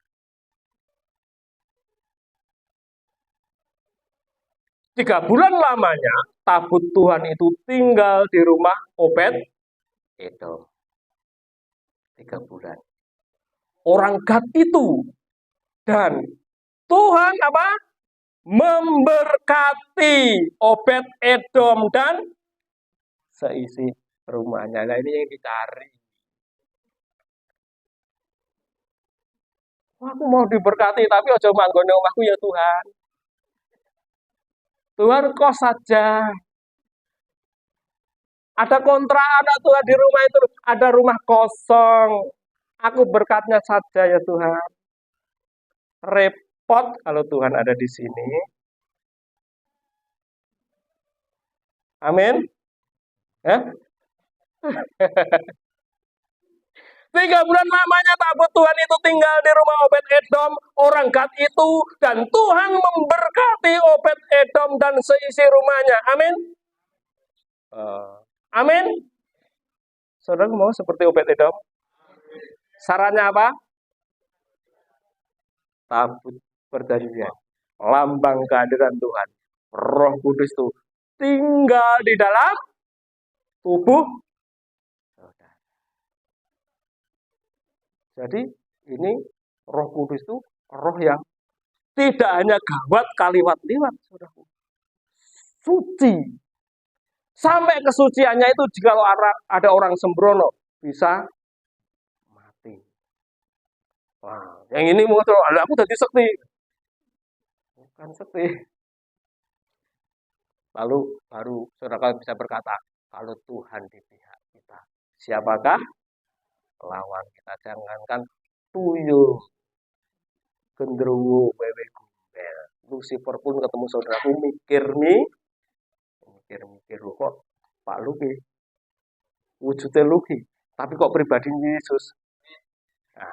3 bulan lamanya tabut Tuhan itu tinggal di rumah Obed-Edom. 3 bulan. Orang Gad itu. Dan Tuhan apa? Memberkati Obed-Edom dan seisi rumahnya. Nah, ini yang dicari. Aku mau diberkati, tapi ojo manggone omahku ya Tuhan. Tuhan kos saja. Ada kontrakan Tuhan di rumah itu, ada rumah kosong. Aku berkatnya saja ya Tuhan. Repot kalau Tuhan ada di sini. Amin. Ya? 3 bulan lamanya tabut Tuhan itu tinggal di rumah Obed-Edom, orang Gad itu, dan Tuhan memberkati Obed-Edom dan seisi rumahnya. Amin. Amin. Saudara mau seperti Obed-Edom? Sarannya apa? Tabut perjanjian, lambang kehadiran Tuhan. Roh Kudus itu tinggal di dalam tubuh saudara. Jadi ini Roh Kudus itu roh yang tidak hanya gawat kaliwat-liwat, saudaraku. Suci. Sampai kesuciannya itu jika ada orang sembrono bisa mati. Wah, yang ini muncul, aku jadi sekti. Bukan sekti. Lalu baru saudara bisa berkata, kalau Tuhan di pihak kita, siapakah lawan kita? Jangankan tuyul, genderuwo, wewe gombel. Lucifer pun ketemu saudaraku mikir kok Pak Luki wujudnya Luki, tapi kok pribadi Yesus. Nah,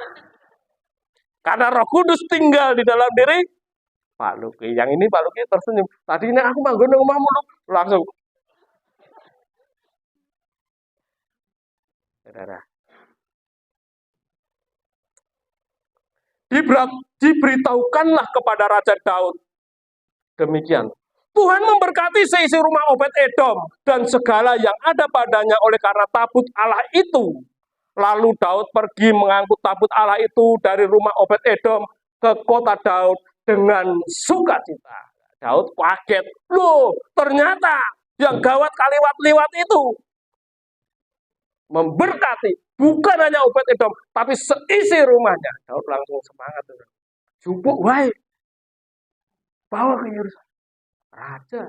karena Roh Kudus tinggal di dalam diri Pak Luki. Yang ini Pak Luki tersenyum. Tadi ini aku manggon nang omahmu langsung. Saudara. Diberitahukanlah kepada Raja Daud. Demikian. Tuhan memberkati seisi rumah Obed-Edom dan segala yang ada padanya oleh karena tabut Allah itu. Lalu Daud pergi mengangkut tabut Allah itu dari rumah Obed-Edom ke kota Daud dengan sukacita. Daud kaget. Loh, ternyata yang gawat kaliwat-liwat itu memberkati bukan hanya Obed-Edom, tapi seisi rumahnya. Daud langsung semangat. Jupuk, wahai, bawa ke Yerusalem. Raja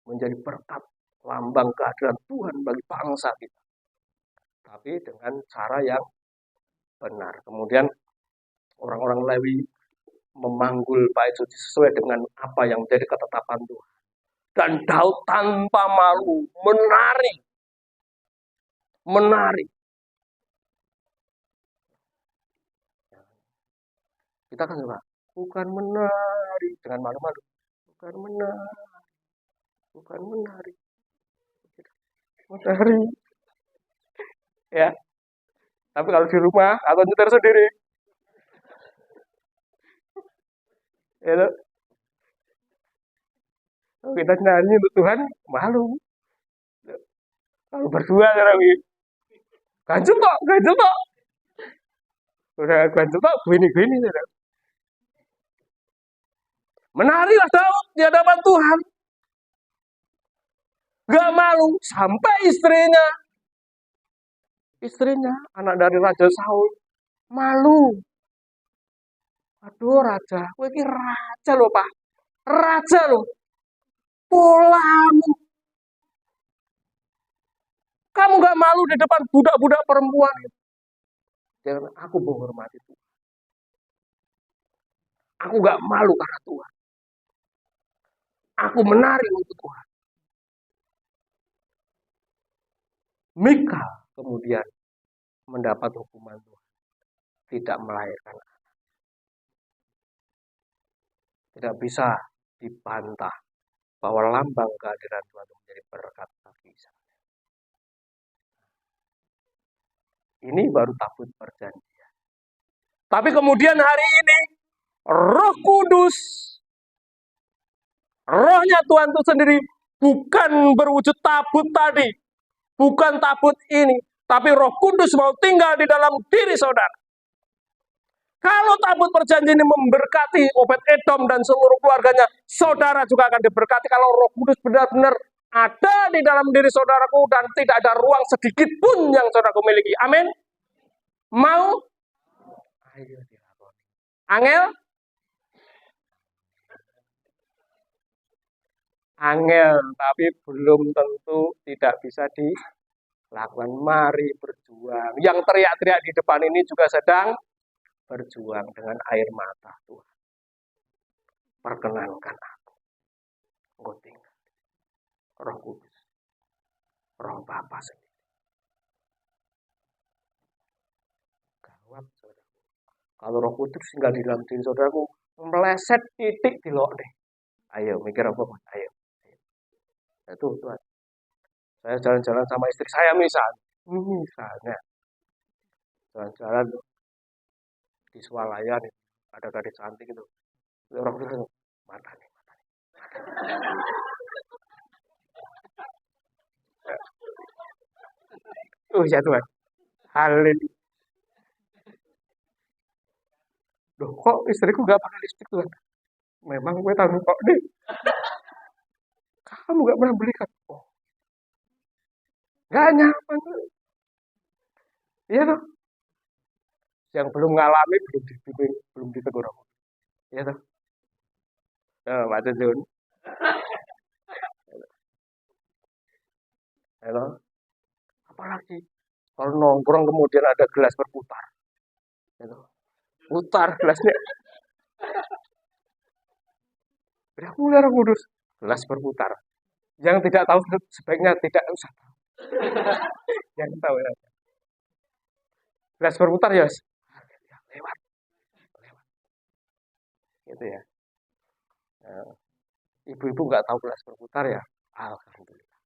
menjadi berkat lambang kehadiran Tuhan bagi bangsa kita. Tapi dengan cara yang benar. Kemudian orang-orang Lewi memanggul bait suci sesuai dengan apa yang menjadi ketetapan Tuhan. Dan Daud tanpa malu menari. Kita kan juga bukan menari dengan malu-malu. Bukan menari. Ya. Tapi kalau di rumah atau nyetir sendiri. Ya, kita nyanyi untuk Tuhan malu. Kalau berdua lagi ganjel tok. Udah ganjel tok gini. Menarilah Daud di hadapan Tuhan. Gak malu sampai istrinya anak dari Raja Saul malu. Aduh raja, kowe iki raja lho, Pak. Raja lho. Polamu. Kamu gak malu di depan budak-budak perempuan. Dia bilang, aku menghormati Tuhan. Aku gak malu karena Tuhan. Aku menari untuk Tuhan. Mika kemudian mendapat hukuman Tuhan. Tidak melahirkan. Tidak bisa dibantah bahwa lambang kehadiran Tuhan menjadi berkat bagi Israel. Ini baru tabut perjanjian. Tapi kemudian hari ini Roh Kudus, Rohnya Tuhan itu sendiri bukan berwujud tabut tadi, bukan tabut ini, tapi Roh Kudus mau tinggal di dalam diri saudara. Kalau tabut perjanjian ini memberkati Obed-Edom dan seluruh keluarganya, saudara juga akan diberkati kalau Roh Kudus benar-benar ada di dalam diri saudaraku dan tidak ada ruang sedikit pun yang saudaraku miliki. Amin. Mau? Ayo dilakoni. Angel? Angel, tapi belum tentu tidak bisa dilakukan. Mari berjuang. Yang teriak-teriak di depan ini juga sedang berjuang dengan air mata Tuhan. Perkenankan aku. Engkau tinggal. Roh Kudus. Roh Bapa sendiri. Gawat, saudaraku. Kalau Roh Kudus tinggal di dalam diri saudaraku, meleset titik di loh deh. Ayo, mikir apa? Ayo. Itu Tuhan. Saya jalan-jalan sama istri saya misalnya. Jalan-jalan di swalayan ada gadis cantik itu. Orang bilang mata nih. Oh ya Tuhan. Haleluya. Loh kok istriku gak pakai lipstik Tuhan? Memang gue tahu kok deh. Kamu gak pernah beli kan? Oh. Gak nyaman. Iya toh. Yang belum ngalami belum ditegur. Iya toh. Pak Jun. Halo. Apalagi kalau nongkrong kemudian ada gelas berputar. Gitu. Putar gelasnya. Udah mulai Roh Kudus. Gelas berputar. Yang tidak tahu sebaiknya tidak usah tahu. Yang tahu ya. Gelas berputar ya. Lewat. Gitu ya. Nah, ibu-ibu nggak tahu gelas berputar ya. Alhamdulillah.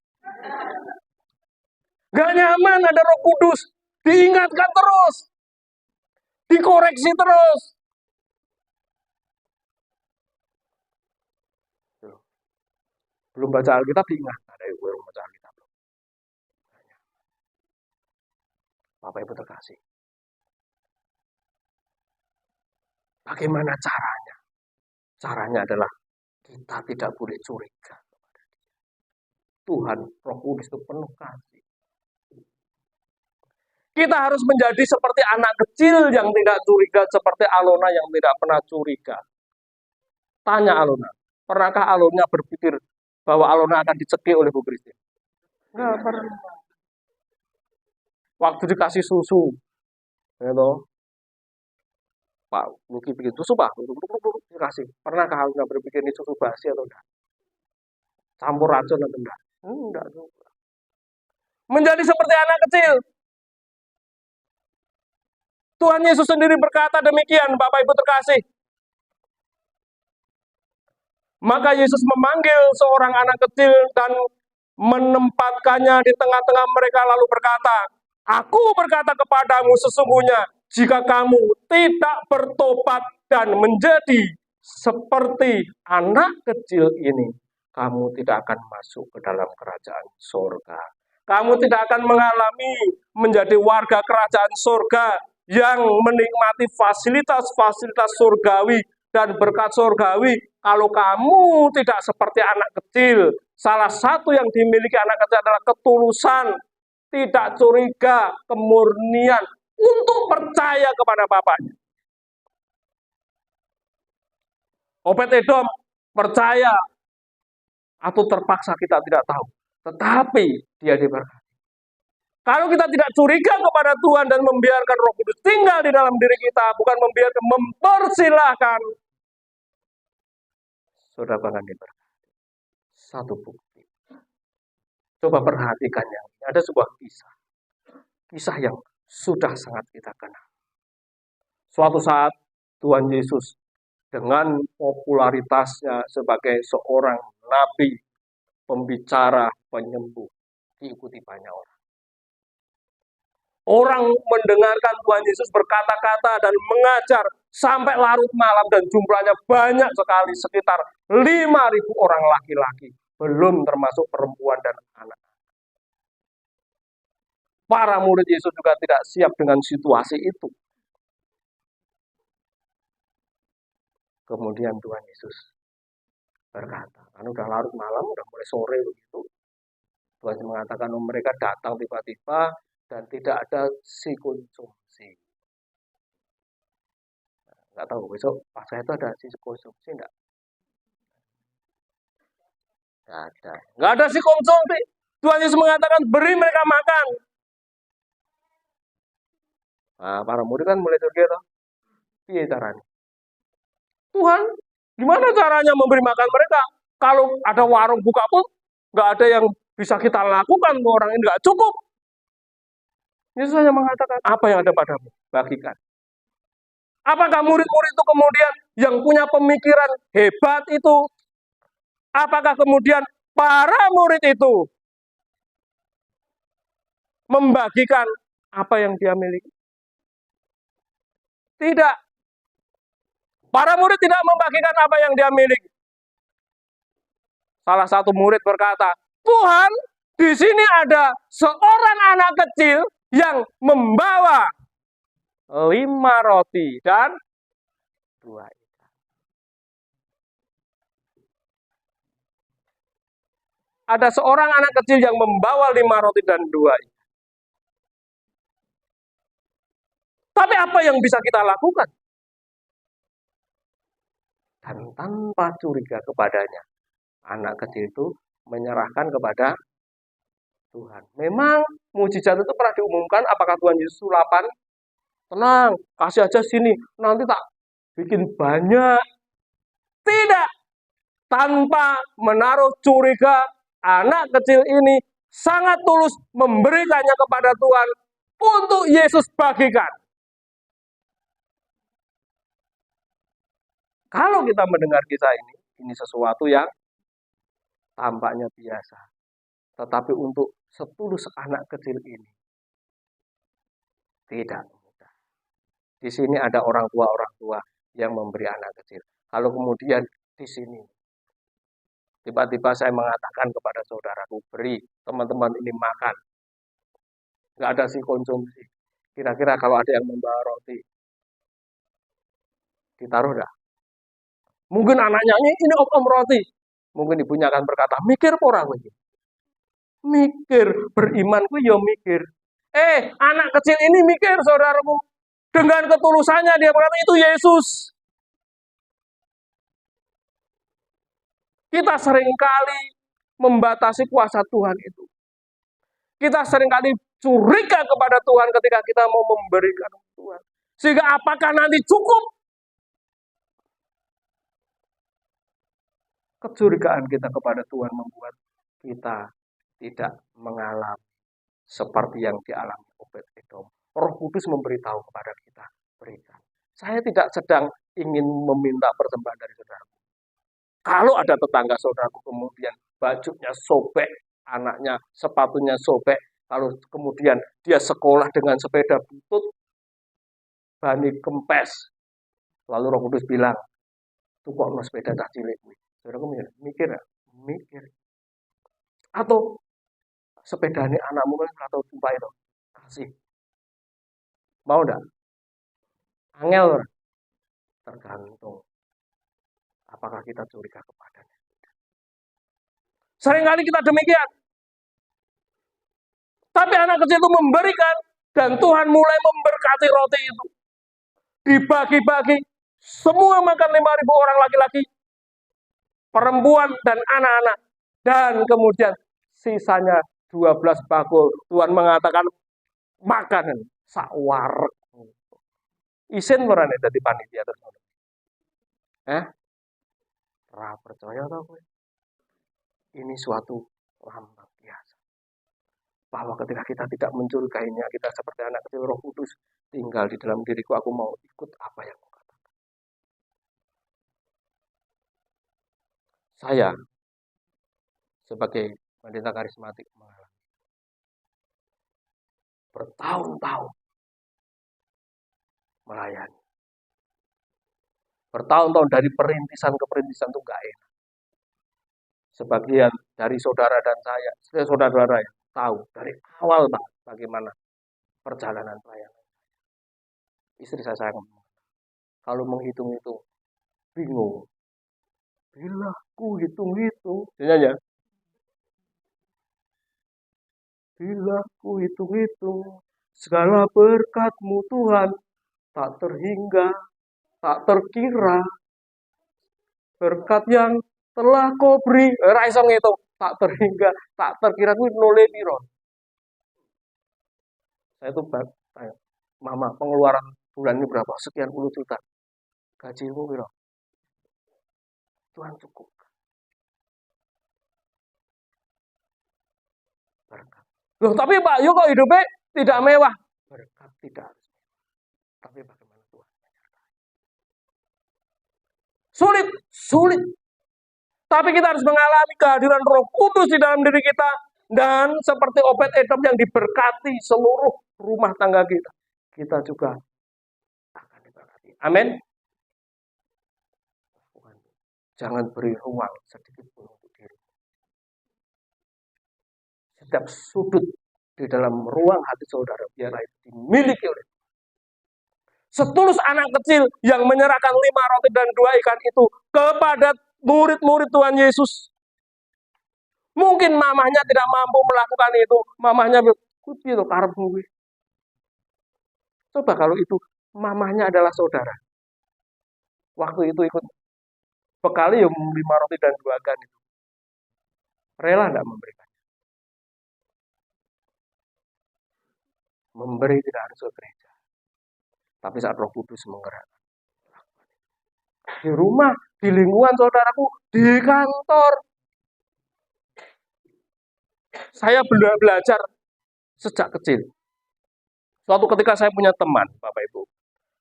Gak nyaman ada Roh Kudus. Diingatkan terus. Dikoreksi terus. Belum baca Alkitab diingat. Ada ibu yang baca Alkitab. Bapak Ibu terkasih. Bagaimana caranya? Caranya adalah kita tidak boleh curiga. Tuhan Roh Kudus itu penuh kasih. Kita harus menjadi seperti anak kecil yang tidak curiga, seperti Alona yang tidak pernah curiga. Tanya Alona, pernahkah Alona berpikir bahwa Alona akan dicekik oleh Bu Christine? Enggak pernah. Waktu dikasih susu, gitu. Pak Luki bikin susu Pak, dikasih. Pernahkah Alona berpikir ini susu basi atau enggak? Campur racun atau enggak? Enggak juga. Menjadi seperti anak kecil. Tuhan Yesus sendiri berkata demikian, Bapak Ibu terkasih. Maka Yesus memanggil seorang anak kecil dan menempatkannya di tengah-tengah mereka lalu berkata, Aku berkata kepadamu sesungguhnya, jika kamu tidak bertobat dan menjadi seperti anak kecil ini, kamu tidak akan masuk ke dalam kerajaan surga. Kamu tidak akan mengalami menjadi warga kerajaan surga yang menikmati fasilitas-fasilitas surgawi dan berkat surgawi. Kalau kamu tidak seperti anak kecil, salah satu yang dimiliki anak kecil adalah ketulusan, tidak curiga, kemurnian untuk percaya kepada bapaknya. Obed-Edom percaya atau terpaksa kita tidak tahu, tetapi dia diberkati. Kalau kita tidak curiga kepada Tuhan dan membiarkan Roh Kudus tinggal di dalam diri kita, bukan membiarkan, mempersilahkan, saudara akan diberkati. Satu bukti. Coba perhatikan yang ini. Ada sebuah kisah. Kisah yang sudah sangat kita kenal. Suatu saat Tuhan Yesus dengan popularitasnya sebagai seorang nabi, pembicara, penyembuh, diikuti banyak orang. Orang mendengarkan Tuhan Yesus berkata-kata dan mengajar sampai larut malam dan jumlahnya banyak sekali, sekitar 5.000 orang laki-laki, belum termasuk perempuan dan anak. Para murid Yesus juga tidak siap dengan situasi itu. Kemudian Tuhan Yesus berkata, kan udah larut malam, udah mulai sore begitu. Tuhan Yesus mengatakan mereka datang tiba-tiba dan tidak ada si konsumsi. Nggak tahu besok pas saya itu ada si konsumsi enggak? Nggak ada. Nggak ada si konsumsi. Tuhan Yesus mengatakan beri mereka makan. Nah, para murid kan mulai curiga toh. Piye caranya? Tuhan, gimana caranya memberi makan mereka? Kalau ada warung buka pun nggak ada yang bisa kita lakukan, orang ini nggak cukup. Yesus hanya mengatakan, apa yang ada padamu? Bagikan. Apakah murid-murid itu kemudian yang punya pemikiran hebat itu? Apakah kemudian para murid itu membagikan apa yang dia miliki? Tidak. Para murid tidak membagikan apa yang dia miliki. Salah satu murid berkata, Tuhan, di sini ada seorang anak kecil yang membawa 5 roti dan 2 ikan. Ada seorang anak kecil yang membawa 5 roti dan 2 ikan. Tapi apa yang bisa kita lakukan? Dan tanpa curiga kepadanya, anak kecil itu menyerahkan kepada Tuhan. Memang mujizat itu pernah diumumkan, apakah Tuhan Yesus sulapan? Tenang, kasih aja sini, nanti tak bikin banyak. Tidak. Tanpa menaruh curiga, anak kecil ini sangat tulus memberikannya kepada Tuhan untuk Yesus bagikan. Kalau kita mendengar kisah ini sesuatu yang tampaknya biasa. Tetapi untuk setulus anak kecil ini, tidak mudah. Di sini ada orang tua yang memberi anak kecil. Kalau kemudian di sini, tiba-tiba saya mengatakan kepada saudaraku, beri teman-teman ini makan. Nggak ada si konsumsi. Kira-kira kalau ada yang membawa roti, ditaruh dah. Mungkin anaknya ini om roti. Mungkin ibunya akan berkata, mikir porang lagi. Mikir, berimanku ya mikir. Anak kecil ini mikir, saudaraku. Dengan ketulusannya dia berkata, itu Yesus. Kita seringkali membatasi kuasa Tuhan itu. Kita seringkali curiga kepada Tuhan ketika kita mau memberikan Tuhan. Sehingga apakah nanti cukup? Kecurigaan kita kepada Tuhan membuat kita tidak mengalami seperti yang dialami Obed-Edom. Roh Kudus memberitahu kepada kita, berikan. Saya tidak sedang ingin meminta persembahan dari saudaraku. Kalau ada tetangga saudaraku kemudian bajunya sobek, anaknya sepatunya sobek, lalu kemudian dia sekolah dengan sepeda butut, bani kempes, lalu Roh Kudus bilang, tuh kok no sepeda tak cilik. Saudaraku mikir. Atau sepeda ini anakmu kan atau tumpah itu, kasih. Mau enggak? Angel, tergantung apakah kita curiga kepadanya. Seringkali kita demikian. Tapi anak kecil itu memberikan dan Tuhan mulai memberkati roti itu. Dibagi-bagi, semua makan 5.000 orang laki-laki, perempuan dan anak-anak. Dan kemudian sisanya 12 bakul. Tuhan mengatakan makanan sak wareg. Isin ora nek dadi panitia terus. Ra percaya ta kowe? Ini suatu lambang biasa. Bahwa ketika kita tidak mencurigainya, kita seperti anak kecil, Roh Kudus tinggal di dalam diriku, aku mau ikut apa yang kau katakan. Saya sebagai pendeta karismatik mengalami bertahun-tahun melayani. Bertahun-tahun dari perintisan ke perintisan itu enggak enak. Sebagian dari saudara dan saya, saudara-saudara yang tahu dari awal banget bagaimana perjalanan pelayanan. Istri saya ngomong, kalau menghitung-hitung bingung. Bila ku hitung-hitung, ya. Bila ku hitung-hitung segala berkat-Mu Tuhan, tak terhingga, tak terkira, berkat yang telah Kau beri, ra iso ngitung, tak terhingga, tak terkira kuwi nole piro. Saya tuh tanya, Mama, pengeluaran bulan ini berapa? Sekian puluh juta. Gajimu piro? Tuhan cukup. Berkat. Loh, tapi Pak Yu kok hidupnya tidak mewah? Berkat tidak harus mewah. Tapi bagaimana Tuhan menyertai? Sulit. Tapi kita harus mengalami kehadiran Roh Kudus di dalam diri kita. Dan seperti Obed-Edom yang diberkati seluruh rumah tangga kita. Kita juga akan diberkati. Amin. Jangan beri ruang sedikit pun untuk diri. Setiap sudut di dalam ruang hati saudara, biarlah itu dimiliki oleh setulus anak kecil yang menyerahkan 5 roti dan 2 ikan itu kepada murid-murid Tuhan Yesus. Mungkin mamahnya tidak mampu melakukan itu. Mamahnya kuwi lho karepmu. Coba kalau itu mamahnya adalah saudara. Waktu itu ikut bekali 5 roti dan 2 ikan itu. Rela enggak memberikan? Memberi tidak harus ke gereja. Tapi saat Roh Kudus menggerakkan. Di rumah, di lingkungan saudaraku, di kantor. Saya belajar sejak kecil. Suatu ketika saya punya teman, Bapak Ibu.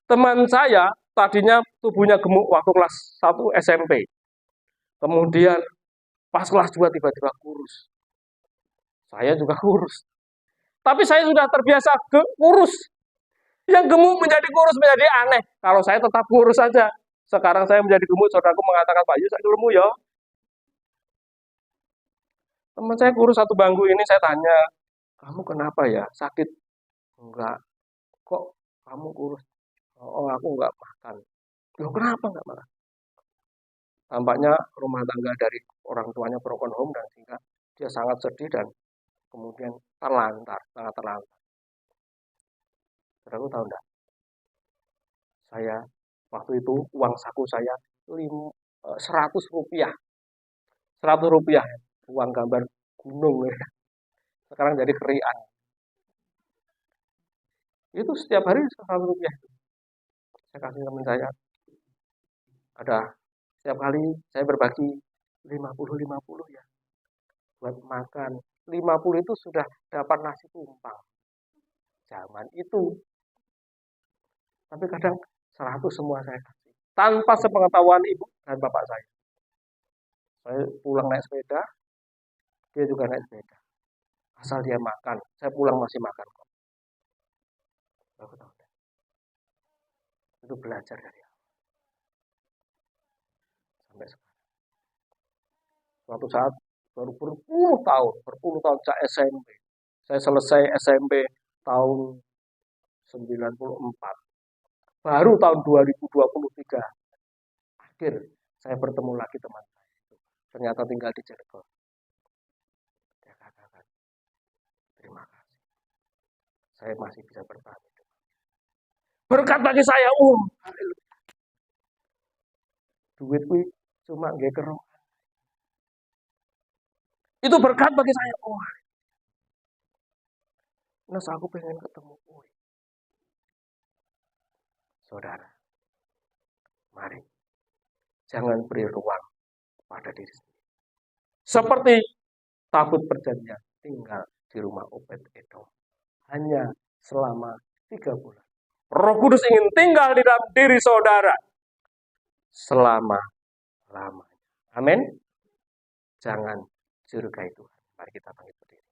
Teman saya tadinya tubuhnya gemuk waktu kelas 1 SMP. Kemudian pas kelas 2 tiba-tiba kurus. Saya juga kurus. Tapi saya sudah terbiasa kurus. Yang gemuk menjadi kurus menjadi aneh. Kalau saya tetap kurus saja. Sekarang saya menjadi gemuk, saudaraku mengatakan, Pak Yus, saya lemu ya. Teman saya kurus satu bangku ini, saya tanya, kamu kenapa ya? Sakit? Enggak. Kok kamu kurus? Oh, aku enggak makan. Loh, kenapa enggak makan? Tampaknya rumah tangga dari orang tuanya broken home dan sehingga dia sangat sedih dan kemudian sangat terlantar. Saudaraku tahu enggak? Saya waktu itu uang saku saya 100 rupiah. 100 rupiah. Uang gambar gunung ya. Sekarang jadi kerian. Itu setiap hari 100 rupiah. Saya kasih teman saya. Ada setiap kali saya berbagi 50-50 ya. Buat makan. 50 itu sudah dapat nasi tumpang. Zaman itu. Tapi kadang 100 semua saya kasih. Tanpa sepengetahuan ibu dan bapak saya. Saya pulang naik sepeda. Dia juga naik sepeda. Asal dia makan. Saya pulang masih makan kok. Aku tahu. Itu belajar dari awal. Sampai sekarang. Suatu saat baru berpuluh tahun sejak SMP. Saya selesai SMP tahun 94. Baru tahun 2023 akhir saya bertemu lagi teman saya. Ternyata tinggal di Cirebon. Dia katakan, terima kasih. Saya masih bisa bertahan hidup. Berkat bagi saya, duit kuwi cuma nggih kerong. Itu berkat bagi saya, Nes aku pengen ketemu kowe. Saudara, mari jangan beri ruang pada diri sendiri. Seperti tabut perjanjian tinggal di rumah Obed-Edom hanya selama 3 bulan. Roh Kudus ingin tinggal di dalam diri saudara selama-lamanya. Amin. Jangan curigai Tuhan. Mari kita bangkit berdiri.